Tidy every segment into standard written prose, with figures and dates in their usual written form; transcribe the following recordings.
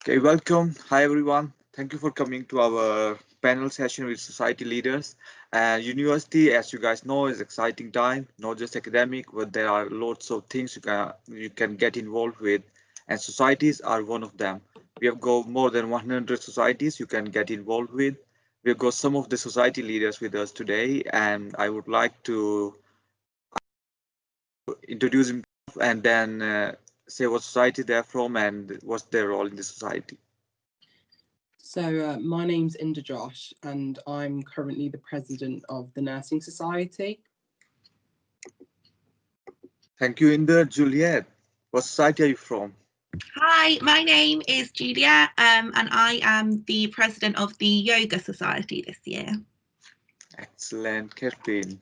Okay, welcome. Hi, everyone. Thank you for coming to our panel session with society leaders. And university, as you guys know, is exciting time, not just academic, but there are lots of things you can get involved with, and societies are one of them. We have got more than 100 societies you can get involved with. We've got some of the society leaders with us today, and I would like to introduce him and then say what society they're from and what's their role in the society. So my name's Inda Josh and I'm currently the president of the Nursing Society. Thank you, Inder. Juliet, what society are you from? Hi, my name is Julia, and I am the president of the Yoga Society this year. Excellent, Catherine.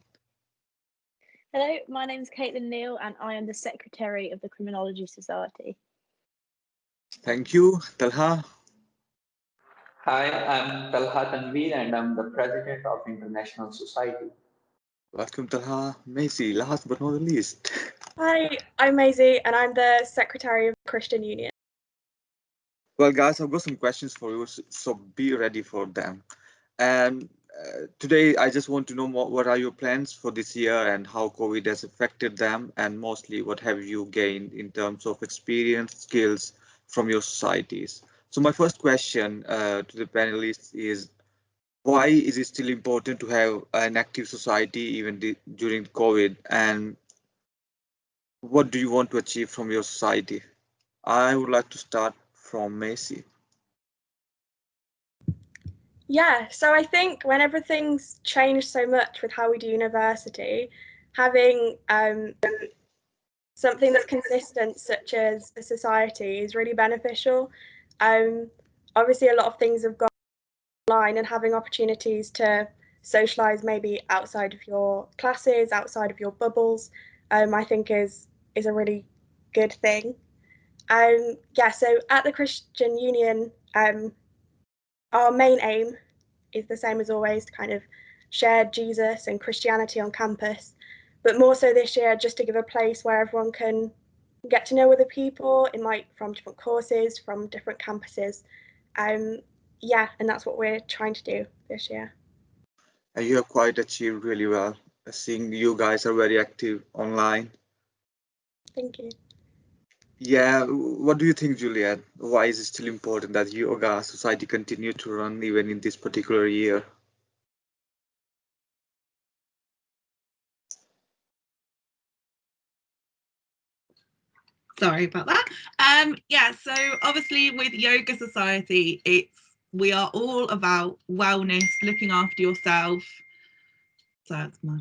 Hello, my name is Caitlin Neal and I am the Secretary of the Criminology Society. Thank you, Talha. Hi, I'm Talha Tanveer and I'm the president of International Society. Welcome, Talha. Macy, last but not the least. Hi, I'm Maisie and I'm the Secretary of the Christian Union. Well, guys, I've got some questions for you, so be ready for them. And today, I just want to know what are your plans for this year and how COVID has affected them, and mostly what have you gained in terms of experience, skills from your societies. So my first question to the panelists is, why is it still important to have an active society even during COVID? And what do you want to achieve from your society? I would like to start from Macy. Yeah, so I think when everything's changed so much with how we do university, having something that's consistent, such as a society, is really beneficial. Obviously, a lot of things have gone online, and having opportunities to socialize maybe outside of your classes, outside of your bubbles, I think is a really good thing. Yeah, so at the Christian Union, our main aim is the same as always, to kind of share Jesus and Christianity on campus, but more so this year just to give a place where everyone can get to know other people, from different courses, from different campuses. Yeah, and that's what we're trying to do this year. And you have quite achieved really well. Seeing you guys are very active online. Thank you. Yeah, what do you think, Juliet? Why is it still important that yoga society continue to run even in this particular year? Sorry about that. Yeah, so obviously with Yoga Society, we are all about wellness, looking after yourself. So that's my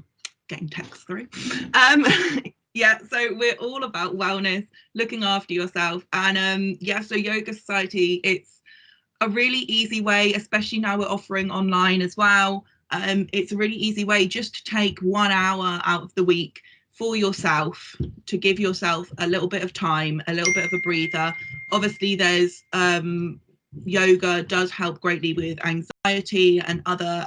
getting text through. Yeah, so we're all about wellness, looking after yourself, and yeah, so Yoga Society, it's a really easy way, especially now we're offering online as well. It's a really easy way just to take 1 hour out of the week for yourself, to give yourself a little bit of time, a little bit of a breather. Obviously, there's yoga does help greatly with anxiety and other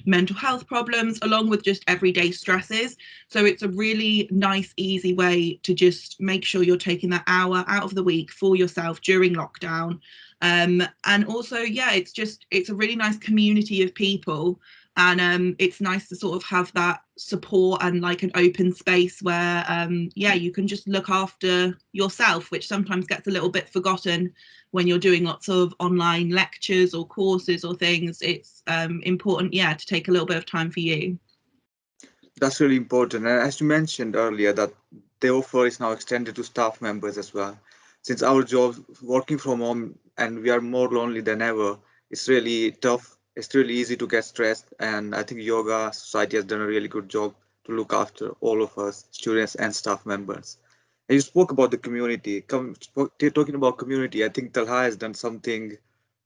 mental health problems, along with just everyday stresses. So it's a really nice, easy way to just make sure you're taking that hour out of the week for yourself during lockdown. And also, yeah, it's a really nice community of people, and it's nice to sort of have that support and like an open space where yeah, you can just look after yourself, which sometimes gets a little bit forgotten when you're doing lots of online lectures or courses or things. It's important, yeah, to take a little bit of time for you. That's really important. And as you mentioned earlier, that the offer is now extended to staff members as well. Since our job working from home and we are more lonely than ever, it's really tough. It's really easy to get stressed. And I think Yoga Society has done a really good job to look after all of us, students and staff members. And you spoke about the community. Talking about community, I think Talha has done something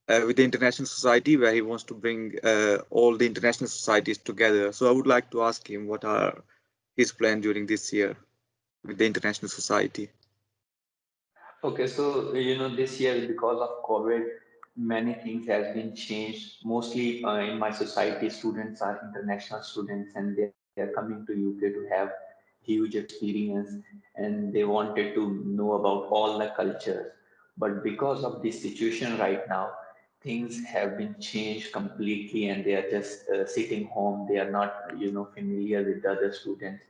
with the International Society, where he wants to bring all the international societies together. So I would like to ask him what are his plans during this year with the International Society. Okay, so this year because of COVID, many things has been changed. Mostly in my society, students are international students and they are coming to UK to have huge experience and they wanted to know about all the cultures. But because of this situation right now, things have been changed completely, and they are just sitting home. They are not, familiar with the other students.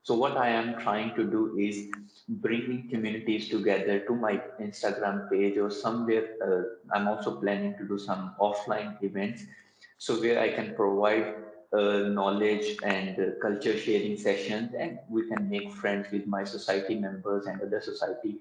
So what I am trying to do is bringing communities together to my Instagram page or somewhere. I'm also planning to do some offline events, so where I can provide knowledge and culture sharing sessions, and we can make friends with my society members and other society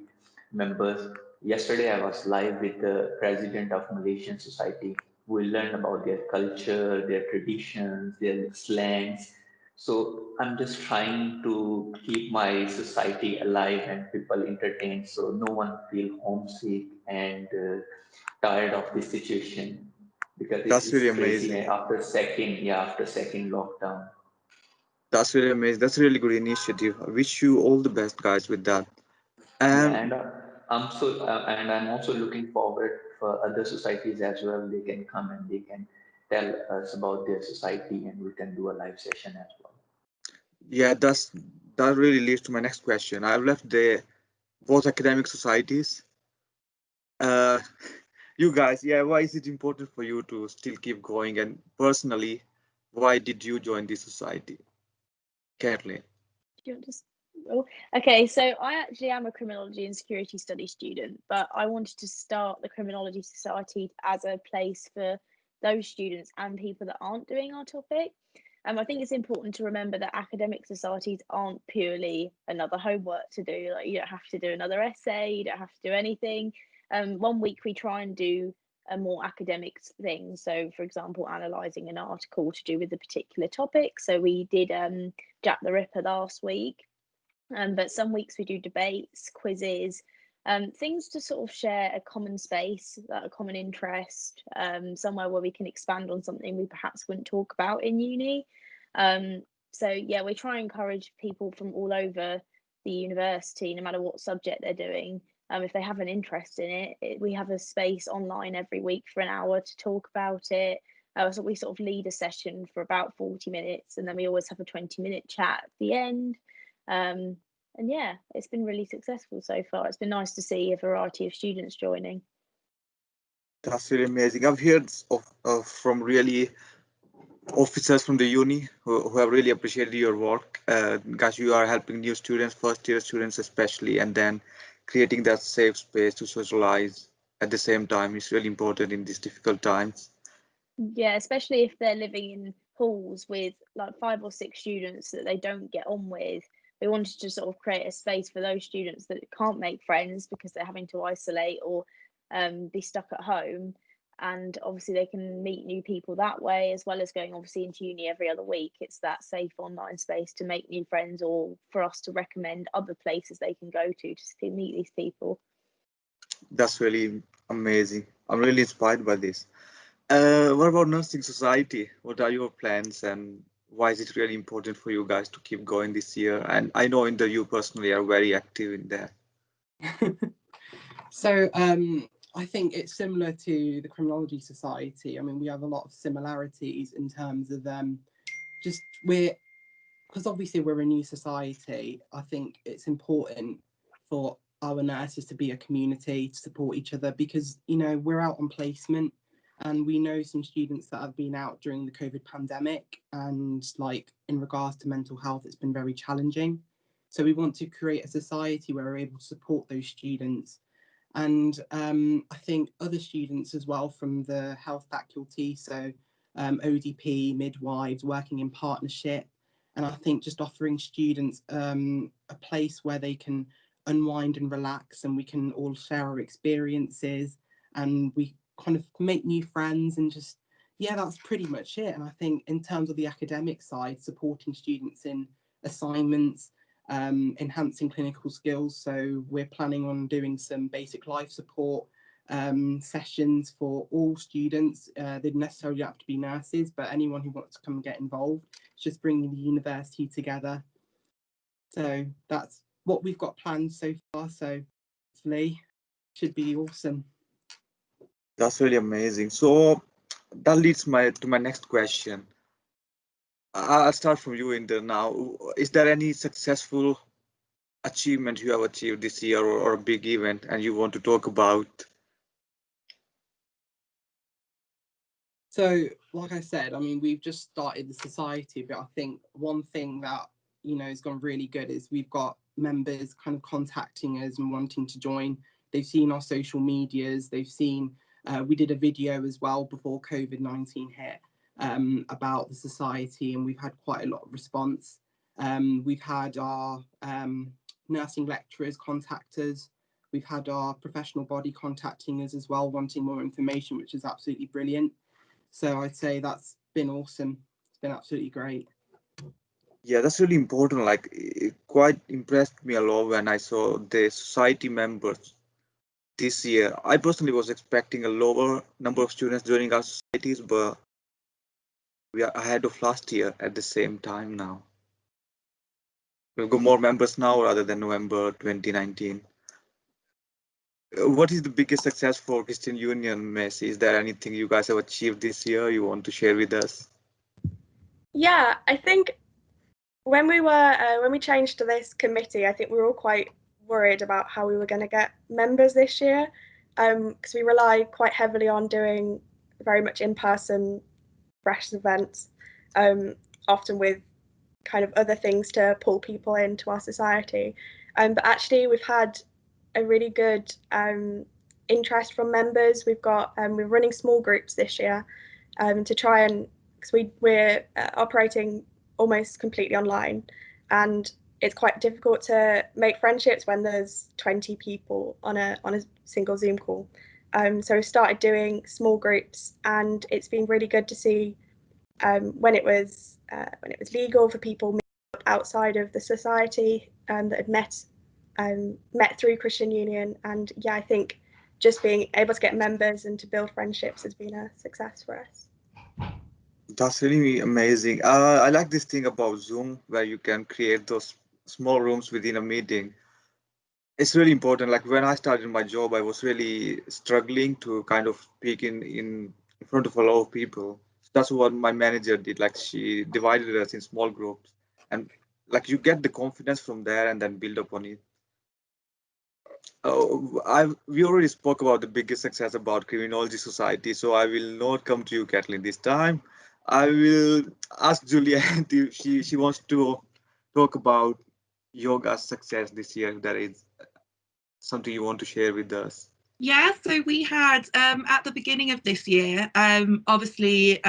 members. Yesterday, I was live with the president of Malaysian Society. We learned about their culture, their traditions, their slangs. So I'm just trying to keep my society alive and people entertained, so no one feel homesick and tired of this situation, because this That's is really crazy amazing. after second lockdown. That's really amazing. That's a really good initiative. I wish you all the best, guys, with that. Yeah, And and I'm also looking forward for other societies as well. They can come and they can tell us about their society, and we can do a live session as well. yeah, that really leads to my next question. I've left the both academic societies. Uh, you guys, yeah, why is it important for you to still keep going? And personally, why did you join this society, Kathleen? Do you want to oh, okay, so I actually am a criminology and security studies student, but I wanted to start the Criminology Society as a place for those students and people that aren't doing our topic. I think it's important to remember that academic societies aren't purely another homework to do. Like, you don't have to do another essay, you don't have to do anything. One week we try and do a more academic thing. So, for example, analysing an article to do with a particular topic. So we did Jack the Ripper last week. But some weeks we do debates, quizzes, things to sort of share a common space, a common interest, somewhere where we can expand on something we perhaps wouldn't talk about in uni. So yeah, we try and encourage people from all over the university, no matter what subject they're doing. If they have an interest in it, we have a space online every week for an hour to talk about it. So we sort of lead a session for about 40 minutes, and then we always have a 20-minute chat at the end. And yeah, it's been really successful so far. It's been nice to see a variety of students joining. That's really amazing. I've heard from really officers from the uni who have really appreciated your work. Guys, you are helping new students, first year students especially, and then creating that safe space to socialize at the same time is really important in these difficult times. Yeah, especially if they're living in halls with like 5 or 6 students that they don't get on with. We wanted to sort of create a space for those students that can't make friends because they're having to isolate or be stuck at home. And obviously they can meet new people that way, as well as going obviously into uni every other week. It's that safe online space to make new friends, or for us to recommend other places they can go to meet these people. That's really amazing. I'm really inspired by this. What about nursing society? What are your plans, and why is it really important for you guys to keep going this year? And I know in the you personally are very active in there. So I think it's similar to the Criminology Society. I mean, we have a lot of similarities in terms of just because obviously we're a new society. I think it's important for our nurses to be a community, to support each other, because we're out on placement, and we know some students that have been out during the COVID pandemic, and like in regards to mental health, it's been very challenging. So we want to create a society where we're able to support those students. And I think other students as well from the health faculty, so ODP, midwives, working in partnership. And I think just offering students a place where they can unwind and relax, and we can all share our experiences, and we kind of make new friends, and just, yeah, that's pretty much it. And I think in terms of the academic side, supporting students in assignments, enhancing clinical skills. So we're planning on doing some basic life support sessions for all students. They don't necessarily have to be nurses, but anyone who wants to come and get involved. It's just bringing the university together. So that's what we've got planned so far. So hopefully should be awesome. That's really amazing. So that leads to my next question. I'll start from you, Inder. Now, is there any successful achievement you have achieved this year, or a big event and you want to talk about? So, like I said, I mean, we've just started the society, but I think one thing that, has gone really good is we've got members kind of contacting us and wanting to join. They've seen our social medias, they've seen, we did a video as well before COVID-19 hit about the society, and we've had quite a lot of response. We've had our nursing lecturers contact us. We've had our professional body contacting us as well, wanting more information, which is absolutely brilliant. So I'd say that's been awesome. It's been absolutely great. Yeah, that's really important. Like, it quite impressed me a lot when I saw the society members this year. I personally was expecting a lower number of students joining our societies, but we are ahead of last year at the same time now. We've got more members now rather than November 2019. What is the biggest success for Christian Union, Messi? Is there anything you guys have achieved this year you want to share with us? Yeah, I think when we changed to this committee, I think we were all quite worried about how we were going to get members this year, because we rely quite heavily on doing very much in-person press events, often with kind of other things to pull people into our society. But actually, we've had a really good interest from members. We're running small groups this year to try and, because we're operating almost completely online, and it's quite difficult to make friendships when there's 20 people on a single Zoom call. So we started doing small groups, and it's been really good to see when it was legal for people outside of the society that had met through Christian Union. And yeah, I think just being able to get members and to build friendships has been a success for us. That's really amazing. I like this thing about Zoom where you can create those small rooms within a meeting. It's really important. Like, when I started my job, I was really struggling to kind of speak in front of a lot of people. That's what my manager did. Like, she divided us in small groups, and like, you get the confidence from there and then build upon it. We already spoke about the biggest success about Criminology Society, so I will not come to you, Kathleen, this time. I will ask Juliet if she wants to talk about yoga's success this year. If there is something you want to share with us. Yeah, so we had at the beginning of this year, obviously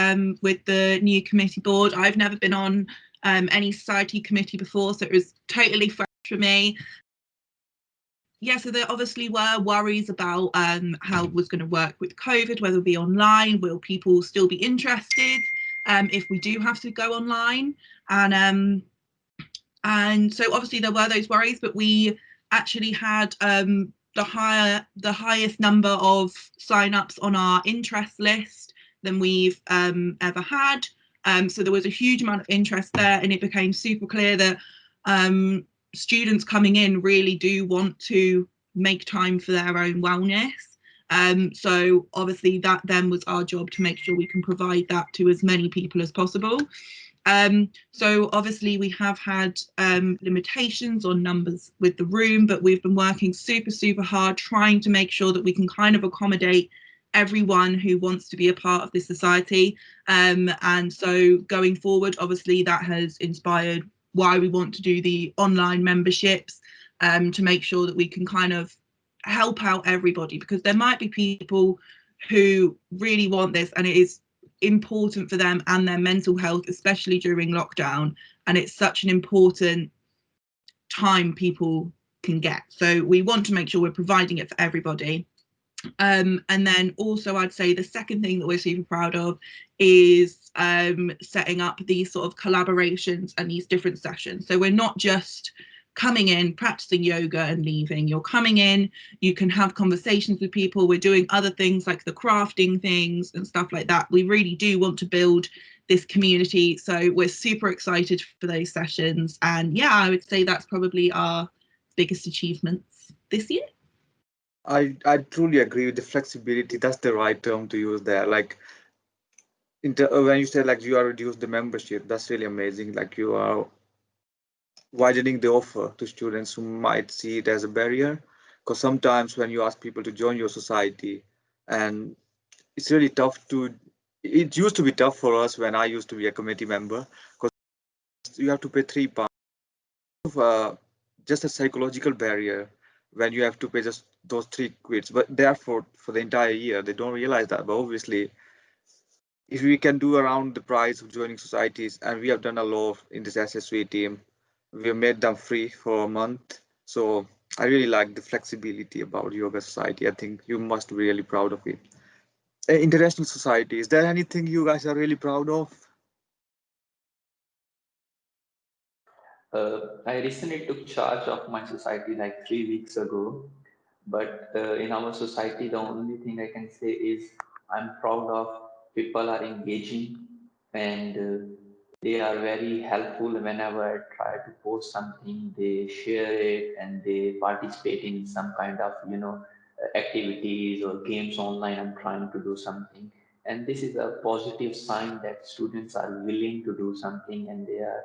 with the new committee board, I've never been on any society committee before, so it was totally fresh for me. Yeah, so there obviously were worries about how it was going to work with COVID, whether it be online, will people still be interested if we do have to go online? And so obviously there were those worries, but we actually had the highest number of sign-ups on our interest list than we've ever had. So there was a huge amount of interest there, and it became super clear that students coming in really do want to make time for their own wellness. So obviously that then was our job to make sure we can provide that to as many people as possible. So obviously we have had limitations on numbers with the room, but we've been working super hard trying to make sure that we can kind of accommodate everyone who wants to be a part of this society. And so going forward, obviously that has inspired why we want to do the online memberships, to make sure that we can kind of help out everybody, because there might be people who really want this and it is important for them and their mental health, especially during lockdown, and it's such an important time people can get. So we want to make sure we're providing it for everybody. And then also I'd say the second thing that we're super proud of is setting up these sort of collaborations and these different sessions. So we're not just coming in, practicing yoga and leaving. You're coming in, you can have conversations with people. We're doing other things like the crafting things and stuff like that. We really do want to build this community. So we're super excited for those sessions. And yeah, I would say that's probably our biggest achievements this year. I truly agree with the flexibility. That's the right term to use there. Like, when you say like you are reduced the membership, that's really amazing. Like, you are widening the offer to students who might see it as a barrier. Because sometimes when you ask people to join your society, and it's really tough to, it used to be tough for us when I used to be a committee member, because you have to pay £3. Uh, just a psychological barrier when you have to pay just those three quids, but therefore for the entire year they don't realize that. But obviously, if we can do around the price of joining societies, and we have done a lot in this SSV team, we have made them free for a month. So I really like the flexibility about yoga society. I think you must be really proud of it. International society, is there anything you guys are really proud of? I recently took charge of my society like 3 weeks ago, but in our society, the only thing I can say is I'm proud of people are engaging and they are very helpful whenever I try to post something. They share it and they participate in some kind of activities or games online. I'm trying to do something, and this is a positive sign that students are willing to do something and they are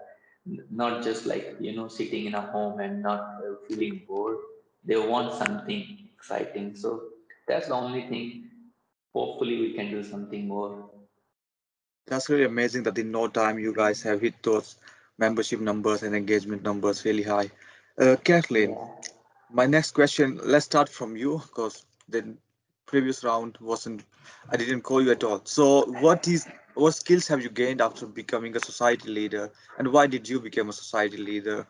not just like sitting in a home and not feeling bored. They want something exciting, so that's the only thing. Hopefully we can do something more. That's really amazing that in no time you guys have hit those membership numbers and engagement numbers really high. Kathleen, Yeah. my next question, let's start from you because the previous round wasn't, I didn't call you at all. So what skills have you gained after becoming a society leader, and why did you become a society leader?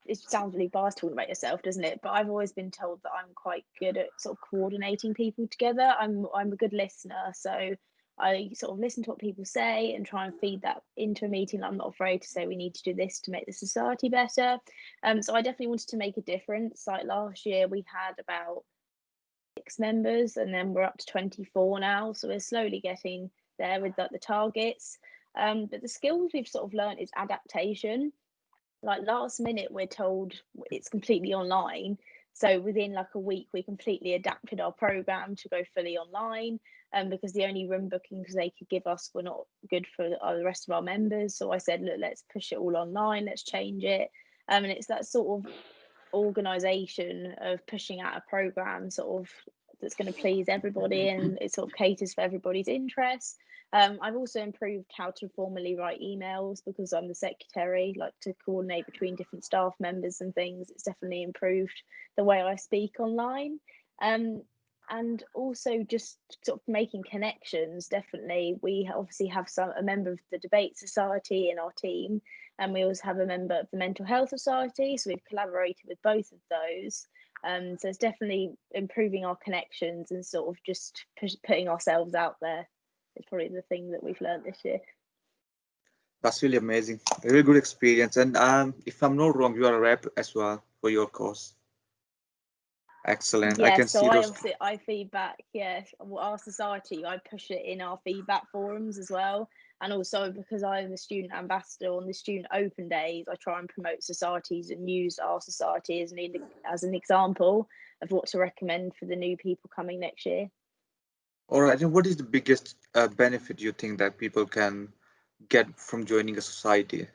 It sounds really biased talking about yourself, doesn't it? But I've always been told that I'm quite good at sort of coordinating people together. I'm a good listener, so I sort of listen to what people say and try and feed that into a meeting. I'm not afraid to say we need to do this to make the society better. So I definitely wanted to make a difference. Like last year, we had about 6 members, and then we're up to 24 now. So we're slowly getting there with the targets. But the skills we've sort of learned is adaptation. Like last minute we're told it's completely online, so within like a week we completely adapted our program to go fully online, because the only room bookings they could give us were not good for the rest of our members. So I said, look, let's push it all online, let's change it. And it's that sort of organization of pushing out a program sort of that's going to please everybody and it sort of caters for everybody's interests. I've also improved how to formally write emails because I'm the secretary, like to coordinate between different staff members and things. It's definitely improved the way I speak online. And also just sort of making connections. Definitely, we obviously have a member of the debate society in our team, and we also have a member of the mental health society. So we've collaborated with both of those. So it's definitely improving our connections and sort of just putting ourselves out there. It's probably the thing that we've learned this year. That's really amazing. A really good experience. And if I'm not wrong, you are a rep as well for your course. Excellent. I can Yes, so see I those. obviously I feedback. Yes, our society, I push it in our feedback forums as well, and also because I'm a student ambassador on the student open days, I try and promote societies and use our society as an example of what to recommend for the new people coming next year. All right. And what is the biggest benefit you think that people can get from joining a society?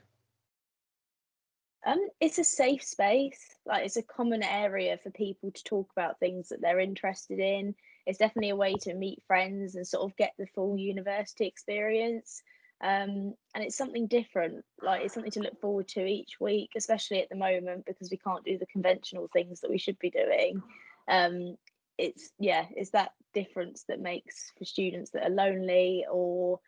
It's a safe space. Like it's a common area for people to talk about things that they're interested in. It's definitely a way to meet friends and sort of get the full university experience. And it's something different. Like it's something to look forward to each week, especially at the moment because we can't do the conventional things that we should be doing. It's that difference that makes for students that are lonely or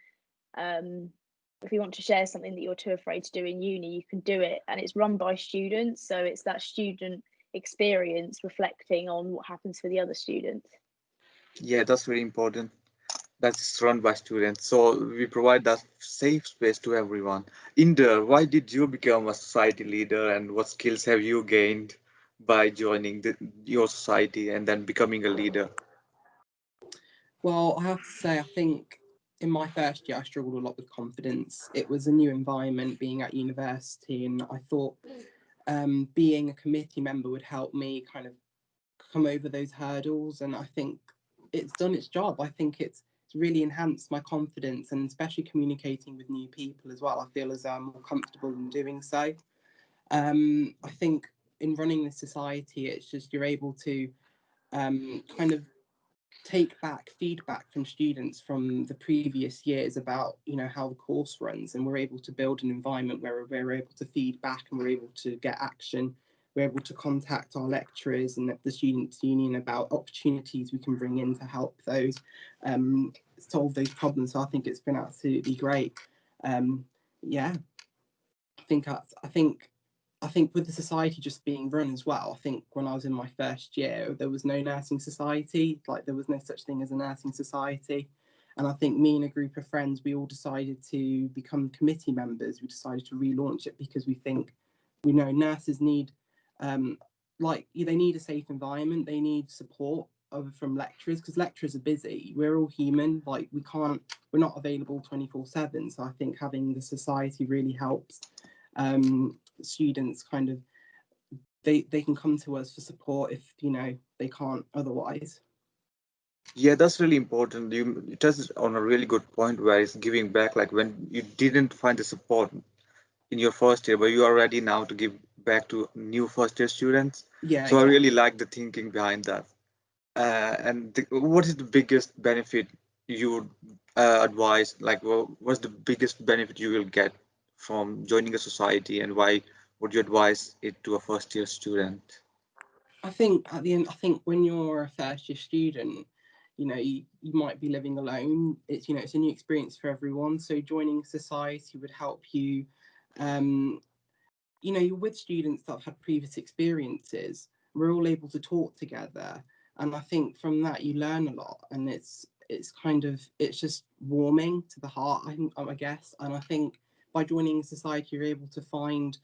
if you want to share something that you're too afraid to do in uni, you can do it, and it's run by students, so it's that student experience reflecting on what happens for the other students. Yeah, that's very important. That's run by students. So we provide that safe space to everyone. Inder, why did you become a society leader and what skills have you gained by joining your society and then becoming a leader? Well, I have to say, I think in my first year, I struggled a lot with confidence. It was a new environment being at university, and I thought being a committee member would help me kind of come over those hurdles. And I think it's done its job. I think it's really enhanced my confidence, and especially communicating with new people as well. I feel as though I'm more comfortable in doing so. I think in running this society, it's just you're able to kind of take back feedback from students from the previous years about, you know, how the course runs, and we're able to build an environment where we're able to feed back and we're able to get action. We're able to contact our lecturers and the Students' Union about opportunities we can bring in to help those solve those problems. So I think it's been absolutely great. Yeah, I think with the society just being run as well, I think when I was in my first year, there was no nursing society, like there was no such thing as a nursing society. And I think me and a group of friends, we all decided to become committee members. We decided to relaunch it because we think, we know nurses need, they need a safe environment. They need support from lecturers, because lecturers are busy. We're all human, like we're not available 24/7. So I think having the society really helps. Students kind of they can come to us for support if, you know, they can't otherwise. Yeah, that's really important. You touched on a really good point where it's giving back, like when you didn't find the support in your first year, but you are ready now to give back to new first year students. Yeah, So I exactly. really like the thinking behind that. What is the biggest benefit you would advise? Like, what's the biggest benefit you will get from joining a society, and why would you advise it to a first year student? I think at the end, I think when you're a first year student, you know, you might be living alone. It's, you know, it's a new experience for everyone. So joining a society would help you. You know, you're with students that have had previous experiences. We're all able to talk together, and I think from that you learn a lot, and it's just warming to the heart, I guess. And I think by joining a society, you're able to find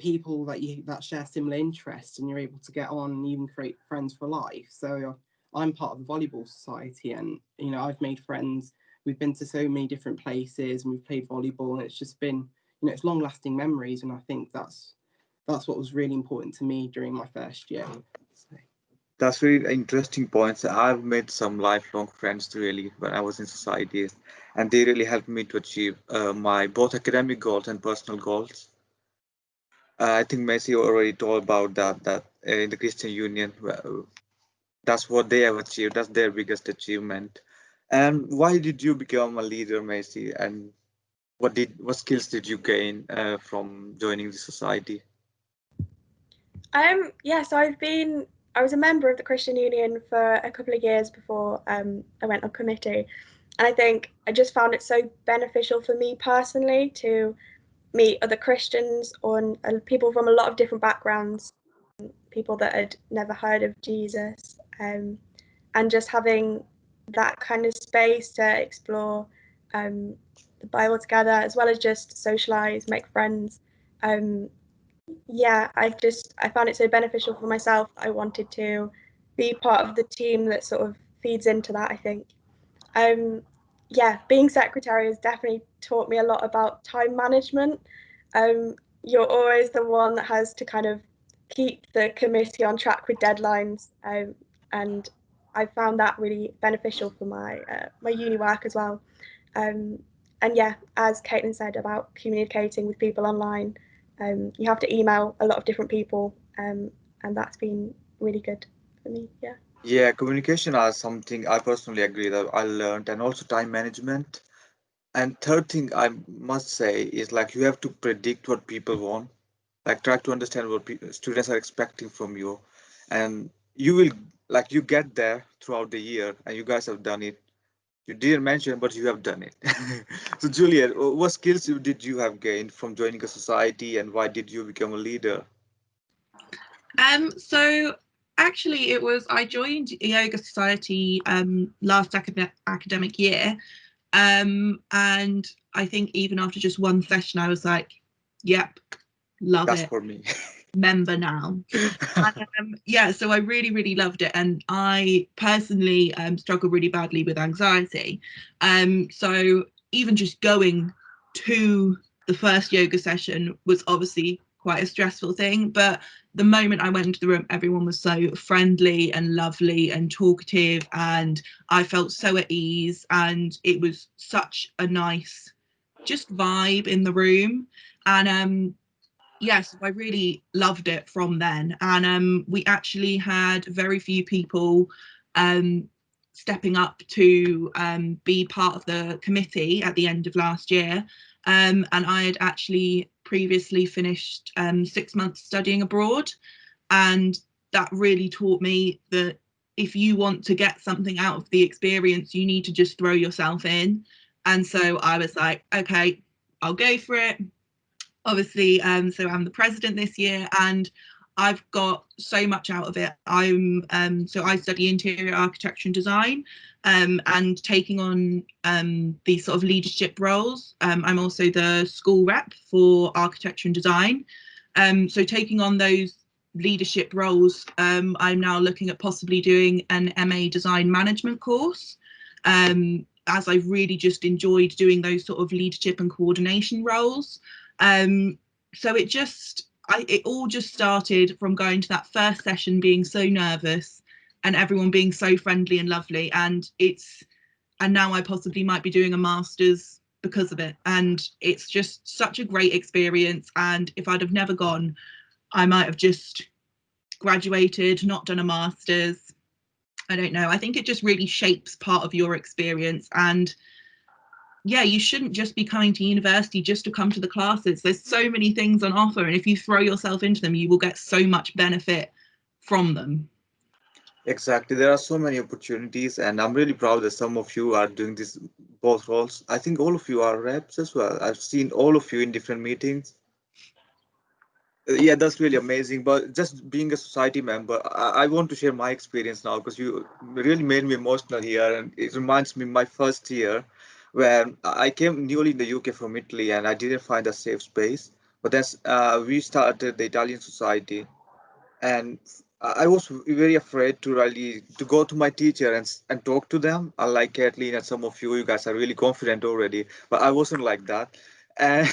people that share similar interests, and you're able to get on and even create friends for life. So I'm part of the volleyball society, and, you know, I've made friends. We've been to so many different places and we've played volleyball, and it's just been, you know, it's long lasting memories. And I think that's what was really important to me during my first year. So. That's really interesting points. I've made some lifelong friends really when I was in societies, and they really helped me to achieve my both academic goals and personal goals. I think Messi already told about that in the Christian Union, that's what they have achieved. That's their biggest achievement. And why did you become a leader, Messi? And what skills did you gain from joining the society? Yeah, so I was a member of the Christian Union for a couple of years before I went on committee. And I think I just found it so beneficial for me personally to meet other Christians and people from a lot of different backgrounds, people that had never heard of Jesus, and just having that kind of space to explore the Bible together, as well as just socialize, make friends. Yeah, I found it so beneficial for myself. I wanted to be part of the team that sort of feeds into that, I think. Um, yeah, being secretary has definitely taught me a lot about time management. Um, you're always the one that has to kind of keep the committee on track with deadlines, and I found that really beneficial for my uni work as well. Um, and yeah, as Caitlin said about communicating with people online, you have to email a lot of different people, and that's been really good for me. Yeah. Yeah, communication is something I personally agree that I learned, and also time management. And third thing I must say is like you have to predict what people want, like try to understand what students are expecting from you, and you will like you get there throughout the year, and you guys have done it. You didn't mention, but you have done it. So, Juliet, what skills did you have gained from joining a society, and why did you become a leader? So actually I joined Yoga Society last academic year, and I think even after just one session I was like, yep, love That's it, for me. member now. Yeah, so I really loved it, and I personally struggle really badly with anxiety, so even just going to the first yoga session was obviously quite a stressful thing, but the moment I went into the room, everyone was so friendly and lovely and talkative, and I felt so at ease, and it was such a nice just vibe in the room. And yes, I really loved it from then. And we actually had very few people stepping up to be part of the committee at the end of last year. And I had actually previously finished 6 months studying abroad. And that really taught me that if you want to get something out of the experience, you need to just throw yourself in. And so I was like, okay, I'll go for it. Obviously, so I'm the president this year, and I've got so much out of it. So I study interior architecture and design, and taking on these sort of leadership roles. I'm also the school rep for architecture and design. So taking on those leadership roles, I'm now looking at possibly doing an MA design management course. As I really just enjoyed doing those sort of leadership and coordination roles. So it all just started from going to that first session being so nervous and everyone being so friendly and lovely, and now I possibly might be doing a master's because of it, and it's just such a great experience. And if I'd have never gone, I might have just graduated, not done a master's. I don't know. I think it just really shapes part of your experience. And yeah, you shouldn't just be coming to university just to come to the classes. There's so many things on offer, and if you throw yourself into them, you will get so much benefit from them. Exactly. There are so many opportunities, and I'm really proud that some of you are doing this both roles. I think all of you are reps as well. I've seen all of you in different meetings. Yeah, that's really amazing. But just being a society member, I want to share my experience now because you really made me emotional here, and it reminds me my first year where I came newly in the UK from Italy, and I didn't find a safe space. But then we started the Italian society, and I was very afraid to really to go to my teacher and talk to them. Unlike Kathleen and some of you, you guys are really confident already, but I wasn't like that. And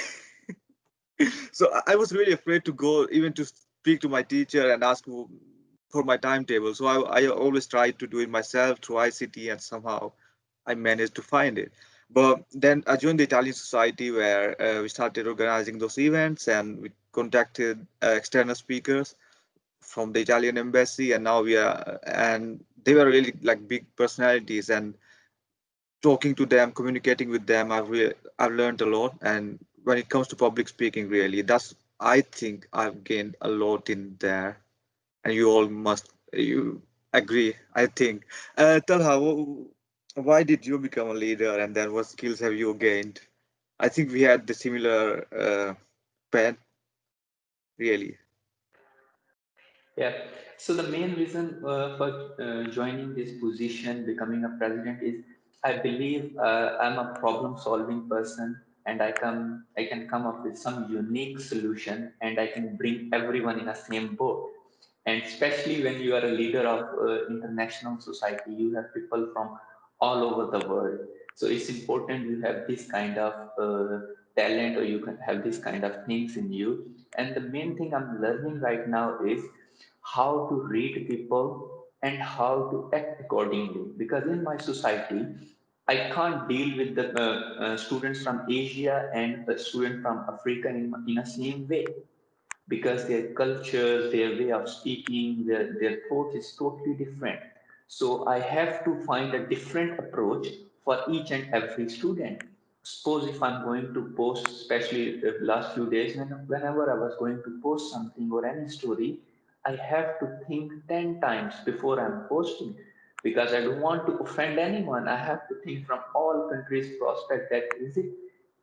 so I was really afraid to go even to speak to my teacher and ask for my timetable. So I always tried to do it myself through ICT, and somehow I managed to find it. But then I joined the Italian Society where we started organizing those events, and we contacted external speakers from the Italian embassy, and now and they were really like big personalities, and talking to them, communicating with them, I've learned a lot. And when it comes to public speaking, really, I think I've gained a lot in there, and you all must you agree, I think. Talha, why did you become a leader, and then what skills have you gained? I think we had the similar path, really. Yeah. So the main reason for joining this position, becoming a president, is I believe I'm a problem-solving person, and I can come up with some unique solution, and I can bring everyone in a same boat. And especially when you are a leader of international society, you have people from all over the world. So it's important you have this kind of talent, or you can have this kind of things in you. And the main thing I'm learning right now is how to read people and how to act accordingly. Because in my society, I can't deal with the students from Asia and the student from Africa in a same way, because their culture, their way of speaking, their thought is totally different. So I have to find a different approach for each and every student. Suppose if I'm going to post, especially the last few days, whenever I was going to post something or any story, I have to think 10 times before I'm posting, because I don't want to offend anyone. I have to think from all countries' prospect that is it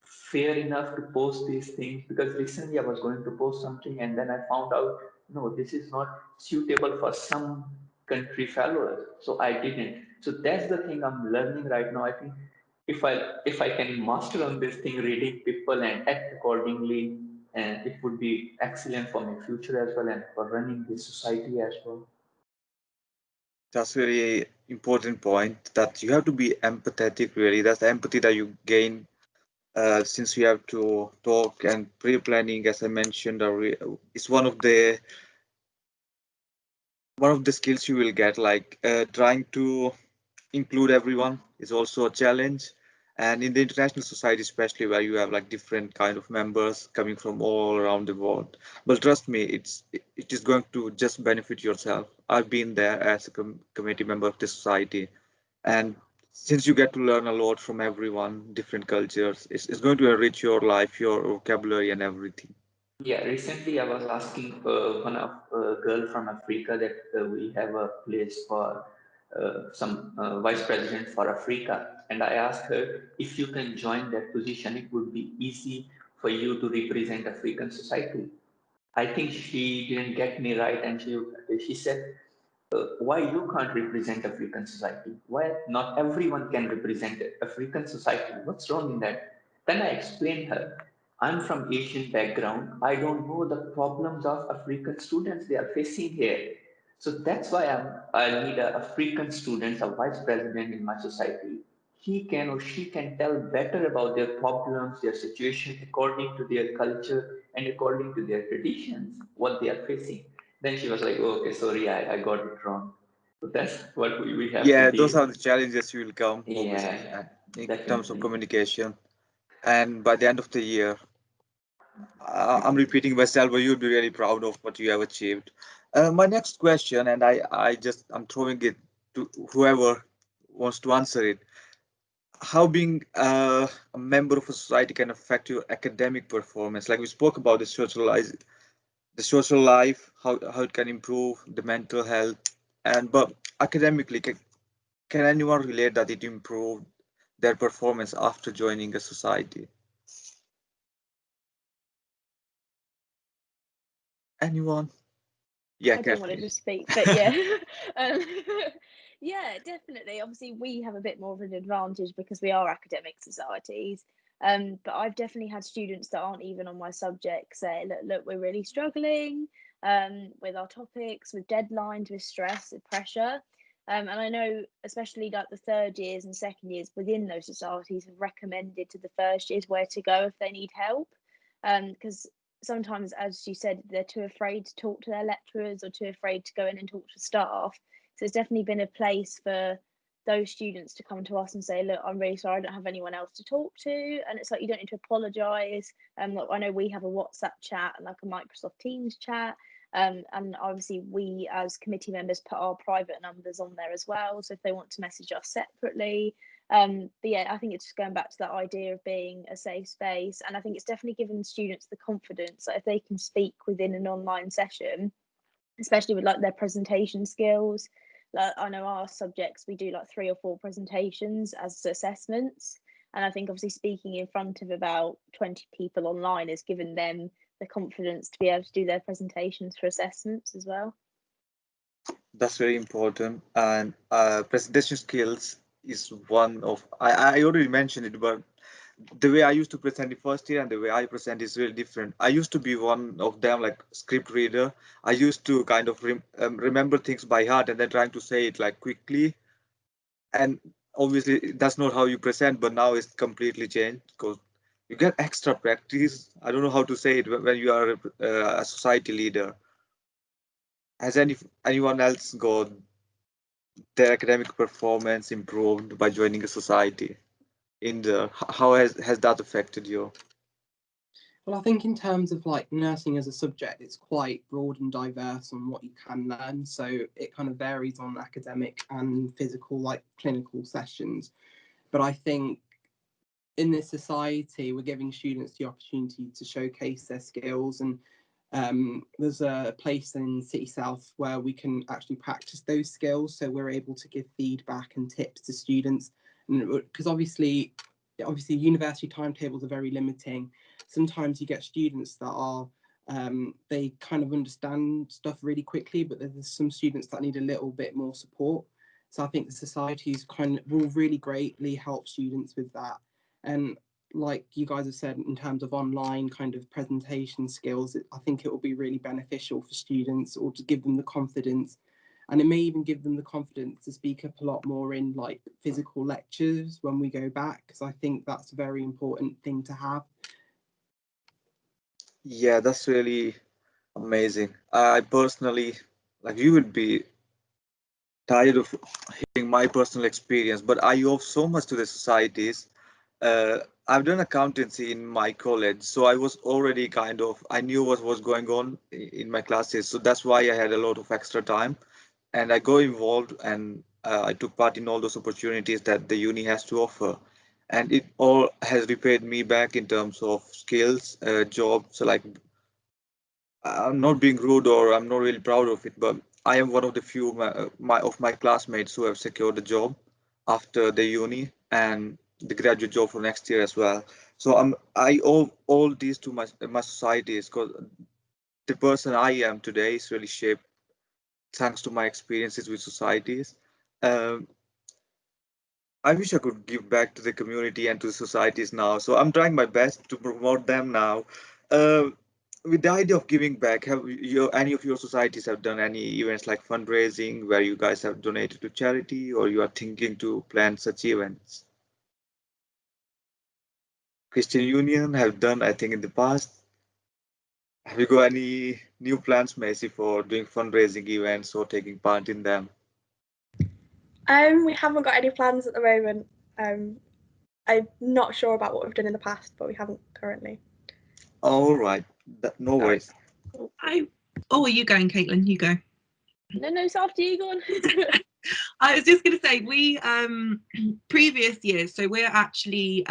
fair enough to post these things, because recently I was going to post something and then I found out no, this is not suitable for some country followers, so I didn't. So that's the thing I'm learning right now. I think if I can master on this thing, reading people and act accordingly, and it would be excellent for my future as well and for running this society as well. That's really important point that you have to be empathetic, really. That's the empathy that you gain since you have to talk, and pre-planning, as I mentioned, is one of the one of the skills you will get, like trying to include everyone is also a challenge. And in the international society, especially where you have like different kind of members coming from all around the world, but trust me, it is going to just benefit yourself. I've been there as a committee member of the society, and since you get to learn a lot from everyone, different cultures, it's going to enrich your life, your vocabulary, and everything. Yeah, recently I was asking one of girl from Africa that we have a place for some vice president for Africa, and I asked her if you can join that position, it would be easy for you to represent African society. I think she didn't get me right, and she said, why you can't represent African society? Why not everyone can represent African society? What's wrong in that? Then I explained her, I'm from Asian background. I don't know the problems of African students they are facing here. So that's why I need a African student, a vice president in my society. He can or she can tell better about their problems, their situation according to their culture and according to their traditions, what they are facing. Then she was like, oh, okay, sorry, I got it wrong. So that's what we have to Yeah, those deal. are the challenges you will come, Yeah, obviously, in terms of definitely. communication. And by the end of the year, I'm repeating myself, but you'll be really proud of what you have achieved. My next question, and I'm throwing it to whoever wants to answer it. How being a member of a society can affect your academic performance? Like we spoke about the social life, how it can improve the mental health, and but academically, can anyone relate that it improved their performance after joining a society? Anyone? Yeah, I didn't want to Kathleen. just speak, but yeah, um, yeah, definitely. Obviously, we have a bit more of an advantage because we are academic societies. But I've definitely had students that aren't even on my subject say, look, we're really struggling with our topics, with deadlines, with stress, with pressure. And I know, especially like the third years and second years within those societies have recommended to the first years where to go if they need help. Because sometimes, as you said, they're too afraid to talk to their lecturers or too afraid to go in and talk to staff. So it's definitely been a place for those students to come to us and say, look, I'm really sorry, I don't have anyone else to talk to. And it's like, you don't need to apologize. Like, I know we have a WhatsApp chat and like a Microsoft Teams chat. And obviously we as committee members put our private numbers on there as well. So if they want to message us separately, but yeah, I think it's just going back to that idea of being a safe space. And I think it's definitely given students the confidence that if they can speak within an online session, especially with like their presentation skills. Like I know our subjects, we do like 3 or 4 presentations as assessments. And I think obviously speaking in front of about 20 people online has given them the confidence to be able to do their presentations for assessments as well. That's very important. And presentation skills is one of, I already mentioned it, but the way I used to present the first year and the way I present is really different. I used to be one of them, like script reader. I used to kind of remember things by heart and then trying to say it like quickly. And obviously, that's not how you present, but now it's completely changed because you get extra practice. I don't know how to say it when you are a society leader. Has anyone else got their academic performance improved by joining a society? How has that affected you? Well, I think in terms of like nursing as a subject, it's quite broad and diverse on what you can learn. So it kind of varies on academic and physical, like clinical sessions. But I think in this society, we're giving students the opportunity to showcase their skills. And there's a place in City South where we can actually practice those skills. So we're able to give feedback and tips to students. Because obviously university timetables are very limiting. Sometimes you get students that are they kind of understand stuff really quickly, but there's some students that need a little bit more support. So I think the societies kind of will really greatly help students with that. And like you guys have said, in terms of online kind of presentation skills, I think it will be really beneficial for students, or to give them the confidence. And it may even give them the confidence to speak up a lot more in like physical lectures when we go back, because I think that's a very important thing to have. Yeah, that's really amazing. I personally like you would be tired of hearing my personal experience, but I owe so much to the societies. I've done accountancy in my college, so I was already kind of, I knew what was going on in my classes. So that's why I had a lot of extra time and I got involved and I took part in all those opportunities that the uni has to offer. And it all has repaid me back in terms of skills, jobs. So like I'm not being rude or I'm not really proud of it, but I am one of the few of my classmates who have secured a job after the uni and the graduate job for next year as well. So I owe all these to my societies because the person I am today is really shaped thanks to my experiences with societies. Um, I wish I could give back to the community and to the societies now. So I'm trying my best to promote them now. Uh, with the idea of giving back, have any of your societies have done any events like fundraising where you guys have donated to charity, or you are thinking to plan such events? Christian Union have done, I think, in the past. Have you got any new plans, Macy, for doing fundraising events or taking part in them? We haven't got any plans at the moment. I'm not sure about what we've done in the past, but we haven't currently. All right, no Sorry. worries. Oh, are you going, Caitlin? You go. No, it's after you, go on. I was just going to say, we previous years, so we're actually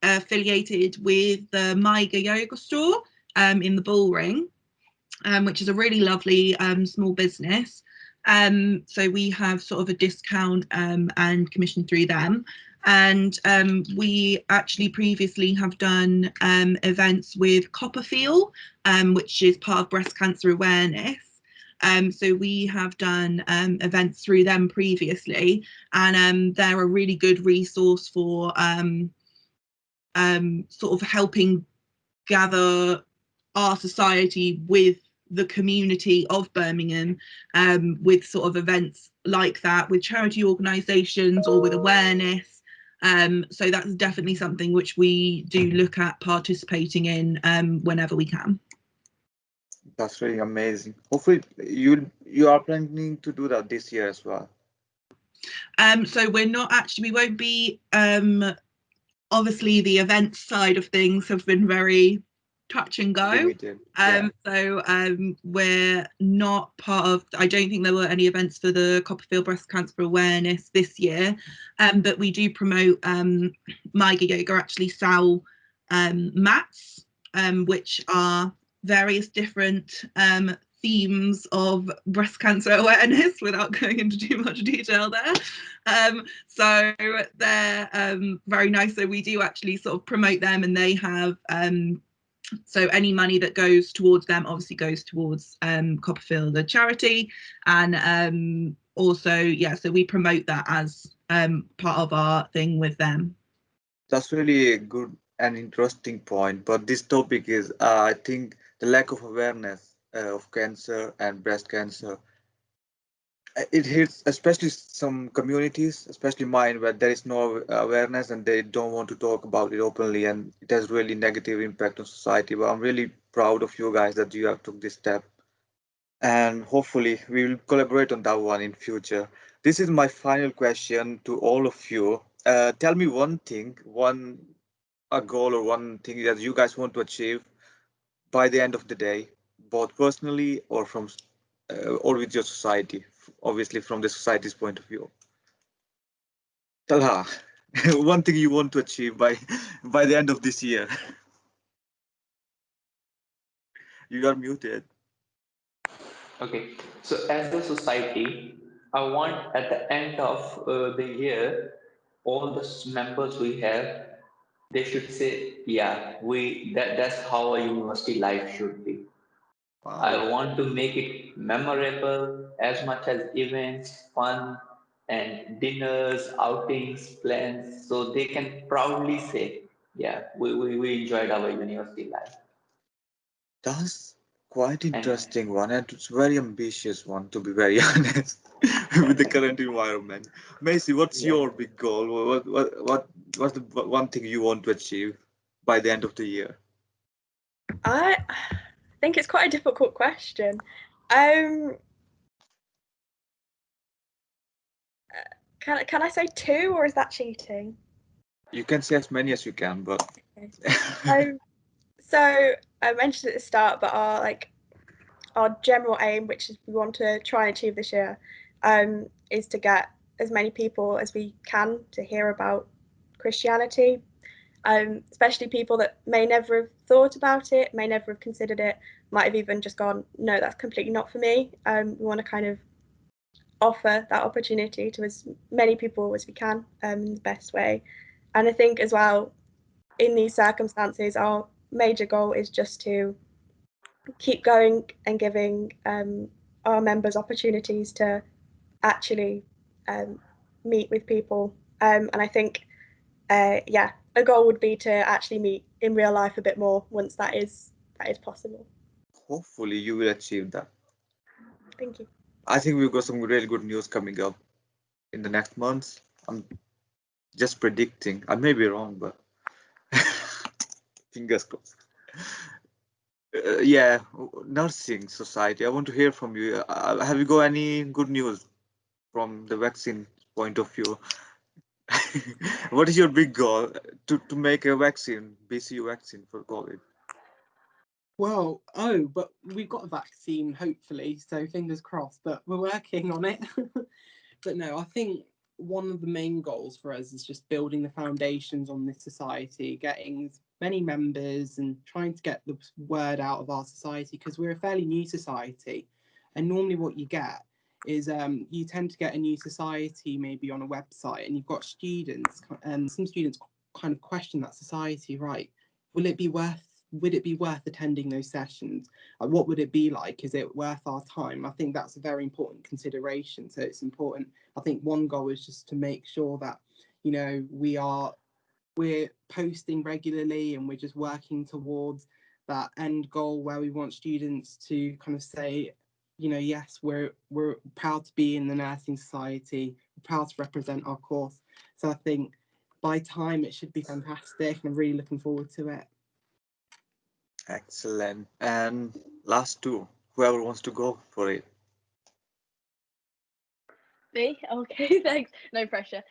affiliated with the Maiga Yoga store in the Bullring, which is a really lovely small business. So we have sort of a discount and commission through them. And we actually previously have done events with Copperfield, which is part of breast cancer awareness. So we have done events through them previously, and they're a really good resource for sort of helping gather our society with the community of Birmingham, with sort of events like that with charity organisations or with awareness. So that's definitely something which we do look at participating in whenever we can. That's really amazing. Hopefully, you are planning to do that this year as well. So we're not actually, we won't be, obviously the events side of things have been very touch and go. Limited. Yeah. So we're not part of, I don't think there were any events for the Copperfield Breast Cancer Awareness this year, but we do promote Maiga Yoga actually sell mats, which are various different themes of breast cancer awareness without going into too much detail there. So they're very nice. So we do actually sort of promote them, and they have so any money that goes towards them obviously goes towards Copperfield, the charity, and also, yeah, so we promote that as part of our thing with them. That's really a good and interesting point. But this topic is, I think, the lack of awareness of cancer and breast cancer. It hits especially some communities, especially mine, where there is no awareness and they don't want to talk about it openly, and it has really negative impact on society. But I'm really proud of you guys that you have took this step, and hopefully we will collaborate on that one in future. This is my final question to all of you. Tell me one thing, a goal or one thing that you guys want to achieve by the end of the day, both personally or or with your society, obviously from the society's point of view. Talha, one thing you want to achieve by the end of this year. You are muted. Okay, so as a society, I want at the end of the year, all the members we have, they should say, yeah, that's how a university life should be. Wow, I want to make it memorable as much as events, fun, and dinners, outings, plans, so they can proudly say, yeah, we enjoyed our university life. that's quite And interesting one, and it's very ambitious one to be very honest with the current environment. Macy, what's yeah, your big goal? What's the one thing you want to achieve by the end of the year? I think it's quite a difficult question. Um, Can I say 2, or is that cheating? You can say as many as you can, but Okay. So I mentioned at the start, but our general aim, which is we want to try and achieve this year, is to get as many people as we can to hear about Christianity, especially people that may never have thought about it, may never have considered it, might have even just gone, no, that's completely not for me. We want to kind of offer that opportunity to as many people as we can in the best way. And I think as well, in these circumstances, our major goal is just to keep going and giving our members opportunities to actually meet with people. And I think, yeah, a goal would be to actually meet in real life a bit more once that is possible. hopefully you will achieve that. Thank you. I think we've got some really good news coming up in the next months. I'm just predicting. I may be wrong, but fingers crossed. Yeah, nursing society. I want to hear from you. Have you got any good news from the vaccine point of view? What is your big goal to make a vaccine, BCU vaccine for COVID? Well, but we've got a vaccine, hopefully, so fingers crossed, but we're working on it. But no, I think one of the main goals for us is just building the foundations on this society, getting as many members and trying to get the word out of our society, because we're a fairly new society. And normally what you get is you tend to get a new society maybe on a website, and you've got students, and some students kind of question that society, right? Would it be worth attending those sessions? What would it be like? Is it worth our time? I think that's a very important consideration. So it's important. I think one goal is just to make sure that, you know, we're posting regularly and we're just working towards that end goal where we want students to kind of say, you know, yes, we're proud to be in the nursing society, we're proud to represent our course. So I think by time it should be fantastic, and I'm really looking forward to it. Excellent. And last two, whoever wants to go for it. Me? Okay, thanks. No pressure.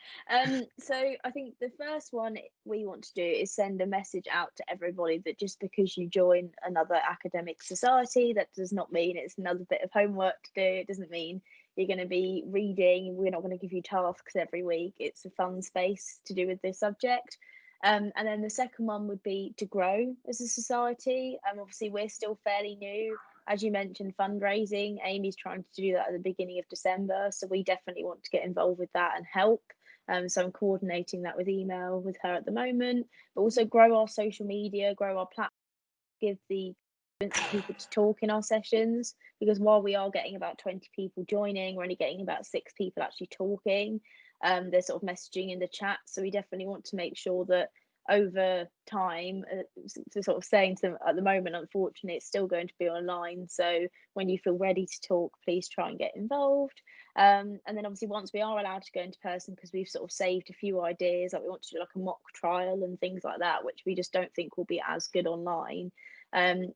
So I think the first one we want to do is send a message out to everybody that just because you join another academic society, that does not mean it's another bit of homework to do. It doesn't mean you're going to be reading. We're not going to give you tasks every week. It's a fun space to do with this subject. And then the second one would be to grow as a society. Obviously, we're still fairly new. As you mentioned, fundraising. Amy's trying to do that at the beginning of December, so we definitely want to get involved with that and help. So I'm coordinating that with email with her at the moment, but also grow our social media, grow our platform, give the people to talk in our sessions, because while we are getting about 20 people joining, we're only getting about 6 people actually talking. They're sort of messaging in the chat, so we definitely want to make sure that over time, to sort of saying to them at the moment, unfortunately, it's still going to be online. So when you feel ready to talk, please try and get involved. And then obviously once we are allowed to go into person, because we've sort of saved a few ideas, like we want to do like a mock trial and things like that, which we just don't think will be as good online,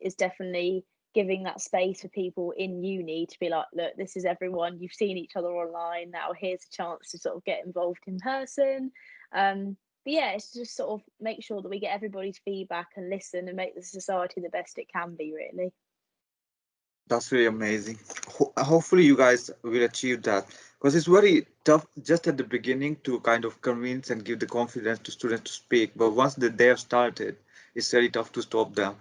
is definitely giving that space for people in uni to be like, look, this is everyone, you've seen each other online, now here's a chance to sort of get involved in person. But yeah, it's just sort of make sure that we get everybody's feedback and listen and make the society the best it can be, really. That's really amazing. Hopefully you guys will achieve that, because it's very tough just at the beginning to kind of convince and give the confidence to students to speak. But once they have started, it's very tough to stop them.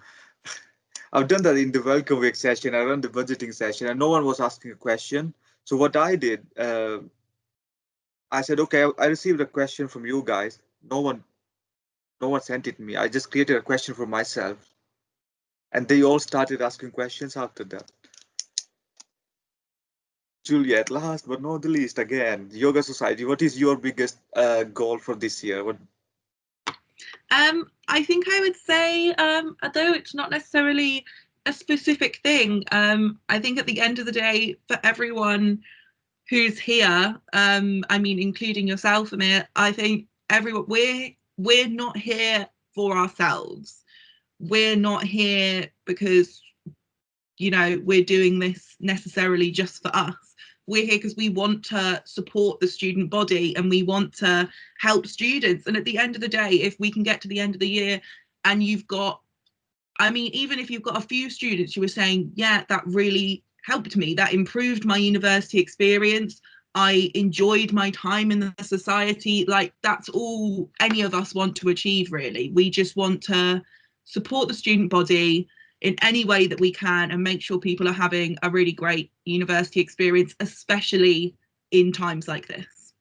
I've done that in the welcome week session. I run the budgeting session and no one was asking a question. So what I did, I said, okay, I received a question from you guys. No one sent it to me. I just created a question for myself. And they all started asking questions after that. Juliet, last but not the least, again, Yoga Society, what is your biggest goal for this year? I think I would say, although it's not necessarily a specific thing, I think at the end of the day, for everyone who's here, I mean, including yourself, Amir, I think everyone, we're not here for ourselves. We're not here because, you know, we're doing this necessarily just for us. we're here because we want to support the student body and we want to help students. And at the end of the day, if we can get to the end of the year and you've got, I mean, even if you've got a few students who are saying, yeah, that really helped me, that improved my university experience, I enjoyed my time in the society, like that's all any of us want to achieve, really. We just want to support the student body in any way that we can and make sure people are having a really great university experience, especially in times like this.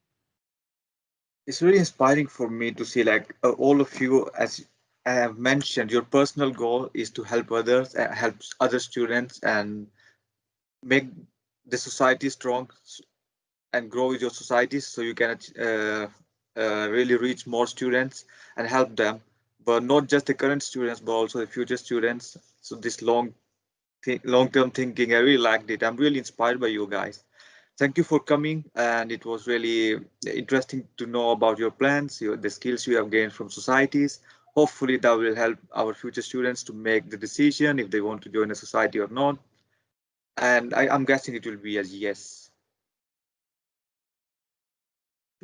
It's really inspiring for me to see like all of you, as I have mentioned, your personal goal is to help others and help other students and make the society strong and grow with your societies so you can really reach more students and help them, but not just the current students but also the future students. So this long-term thinking, I really liked it. I'm really inspired by you guys. Thank you for coming, and it was really interesting to know about your plans, the skills you have gained from societies. Hopefully that will help our future students to make the decision if they want to join a society or not, and I'm guessing it will be a yes.